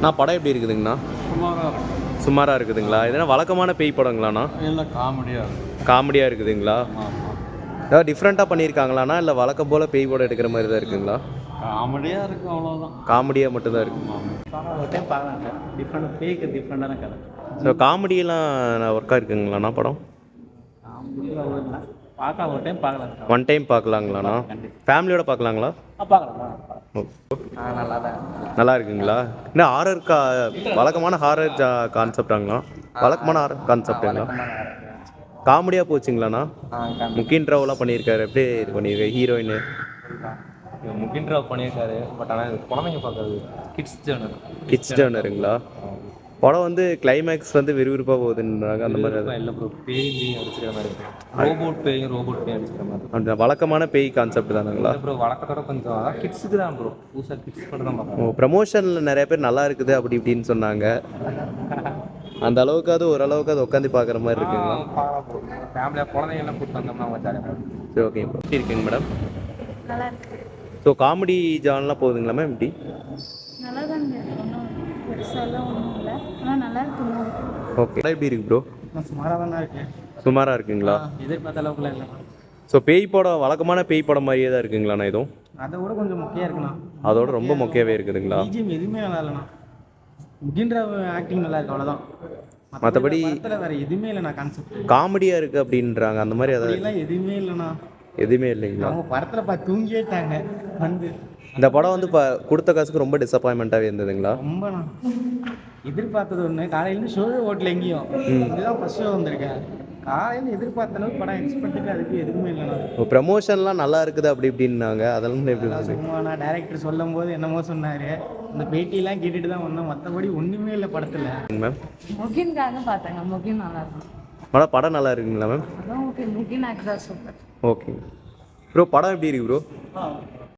நான் படம் எப்படி இருக்குதுங்கண்ணா? சுமாராக இருக்குதுங்களா? எதனா வழக்கமான பேய் படங்களாண்ணா? இல்லை, காமெடியாக இருக்குதுங்களா? ஏதாவது டிஃப்ரெண்ட்டாக பண்ணியிருக்காங்களாண்ணா, இல்லை வழக்கம் போல் பேய் படம் எடுக்கிற மாதிரி தான் இருக்குங்களா? காமெடியாக இருக்குது, அவ்வளோதான். காமெடியாக மட்டும்தான் இருக்குது. ஒரு டைம் பார்க்கலாம் சார். பேய்க்கு டிஃப்ரெண்டான கதை. ஸோ காமெடியெல்லாம் ஒர்க்காக இருக்குங்களாண்ணா படம்? காமெடியில் பார்க்கலாம், ஒரு டைம் பார்க்கலாம் சார். One time பார்க்கலாங்களாண்ணா? ஃபேமிலியோட பார்க்கலாங்களா? பார்க்கலாம். நல்லா தான் நல்லா இருக்குங்களா? என்ன ஹாரர் வழக்கமான ஹாரர் கான்செப்டாங்களா? வழக்கமான ஹாரர் கான்செப்டுங்களா? காமெடியாக போச்சுங்களாண்ணா? முக்கின் ராவ்லாம் பண்ணியிருக்காரு. எப்படி இது பண்ணியிருக்காரு ஹீரோயின்? முகின் ராவ் பண்ணியிருக்காரு. பட் ஆனால் குழந்தைங்க பார்க்குறது கிட்ஸ் ஜேர்னருங்களா? படம் வந்து கிளைமேக்ஸ் வந்து விறுவிறுப்பாக போகுதுன்றாங்க. அந்த மாதிரி இல்லை ப்ரோ, பேய் அடிச்சுக்கிற மாதிரி இருக்கு. ரோபோட் பேய் அடிச்சுக்கிற மாதிரி. அந்த வழக்கமான பேய் கான்செப்ட் தானுங்களா? ப்ரோ வழக்கத்தோட கொஞ்சம் அதான் கிட்ஸுக்கு தான் ப்ரோ. புதுசாக கிட்ஸ் மட்டும் தான் பார்ப்போம். ப்ரமோஷனில் நிறைய பேர் நல்லா இருக்குது அப்படி இப்படின்னு சொன்னாங்க. அந்த அளவுக்காவது ஓரளவுக்கு அது உட்காந்து பார்க்குற மாதிரி இருக்குங்களா? ஃபேமிலியாக குழந்தைங்கள்லாம் கூப்பிட்டு வந்தோம்னா அவங்க ஜாலியாக. சரி, ஓகே. எப்படி இருக்குங்க மேடம்? நல்லா இருக்கு. ஸோ காமெடி ஜான்லாம் போகுதுங்களா மேம்? எப்படி? நல்லா தான் இருக்கு. ஒன்றும் பெருசாலாம் ஒன்றும் இல்லை, ஆனால் நல்லா இருக்கு மூவி. ஓகே. எப்படி இருக்கு ப்ரோ? சுமாராக தான் இருக்கு. சுமாராக இருக்குங்களா? எதிர்பார்த்த அளவுக்குலாம் இல்லை. ஸோ பேய் படம் வழக்கமான பேய் படம் மாதிரியே தான் இருக்குங்களாண்ணா எதுவும்? அதை விட கொஞ்சம் மொக்கையாக இருக்குண்ணா. அதோட ரொம்ப மொக்கையாகவே இருக்குதுங்களா? பிஜிஎம் எதுவுமே நல்லா இல்லைண்ணா. முகின் ராவ் ஆக்டிங் நல்லா இருக்கு, அவ்வளோதான். மற்றபடி வேறு எதுவுமே இல்லைண்ணா. கான்செப்ட் காமெடியாக இருக்குது அப்படின்றாங்க. அந்த மாதிரி அதெல்லாம் எதுவுமே இல்லைண்ணா. எதுவுமே இல்லைங்களா? அவங்க படத்தில் பார்த்து தூங்கிட்டாங்க வந்து. இந்த படம் வந்து இப்போ கொடுத்த காசுக்கு ரொம்ப டிசப்பாயின்மெண்ட்டாகவே இருந்ததுங்களா? ரொம்பண்ணா. எதிர்பார்த்தது ஒன்று, காலையிலேருந்து ஷோவே ஓட்டல எங்கேயும். இதுதான் ஃபர்ஸ்ட் ஷோ வந்திருக்கேன். காலையில் எதிர்பார்த்த அளவுக்கு படம் எக்ஸ்பெக்ட்டுக்கு அதுக்கு எதுவுமே இல்லைண்ணா. இப்போ ப்ரமோஷன்லாம் நல்லா இருக்குது அப்படி இப்படின்னாங்க. அதெல்லாம் எப்படி இருக்குது? சும்மாண்ணா டேரக்டர் சொல்லும் போது என்னமோ சொன்னார். இந்த பேட்டிலாம் கேட்டுட்டு தான் வந்தோம். மற்றபடி ஒன்றுமே இல்லை படத்தில். மேம் முகின்காக பார்த்தேங்க. முகின் நல்லா இருக்கும். படம் நல்லா இருக்குங்களா மேம்? அதான் okay. Mugen actor super. Okay bro. படம் எப்படி இருக்கு ப்ரோ?